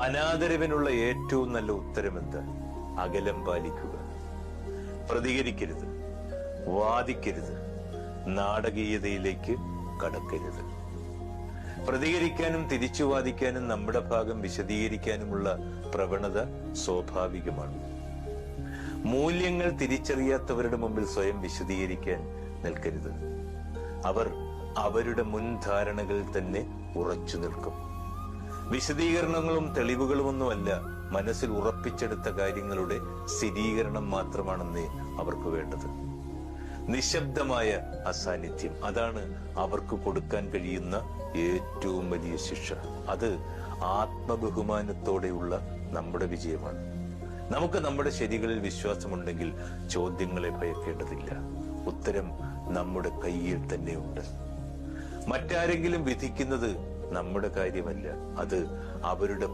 അനാദരവിനുള്ള ഏറ്റവും നല്ല ഉത്തരമെന്ത്? അകലം പാലിക്കുക. പ്രതികരിക്കരുത്, വാദിക്കരുത്, നാടകീയതയിലേക്ക് കടക്കരുത്. പ്രതികരിക്കാനും തിരിച്ചു വാദിക്കാനും നമ്മുടെ ഭാഗം വിശദീകരിക്കാനുമുള്ള പ്രവണത സ്വാഭാവികമാണ്. മൂല്യങ്ങൾ തിരിച്ചറിയാത്തവരുടെ മുമ്പിൽ സ്വയം വിശദീകരിക്കാൻ നിൽക്കരുത്. അവർ അവരുടെ മുൻധാരണകളിൽ തന്നെ ഉറച്ചു നിൽക്കും. വിശദീകരണങ്ങളും തെളിവുകളുമൊന്നുമല്ല മനസ്സിൽ ഉറപ്പിച്ചെടുത്ത കാര്യങ്ങളുടെ സ്ഥിരീകരണം മാത്രമാണെന്നേ അവർക്ക് വേണ്ടത്. നിശബ്ദമായ അസാന്നിധ്യം, അതാണ് അവർക്ക് കൊടുക്കാൻ കഴിയുന്ന ഏറ്റവും വലിയ ശിക്ഷ. അത് ആത്മബഹുമാനത്തോടെയുള്ള നമ്മുടെ വിജയമാണ്. നമുക്ക് നമ്മുടെ ശരികളിൽ വിശ്വാസമുണ്ടെങ്കിൽ ചോദ്യങ്ങളെ ഭയക്കേണ്ടതില്ല. ഉത്തരം നമ്മുടെ കയ്യിൽ തന്നെയുണ്ട്. മറ്റാരെങ്കിലും വിധിക്കുന്നത് നമ്മുടെ കാര്യമല്ല, അത് അവരുടെ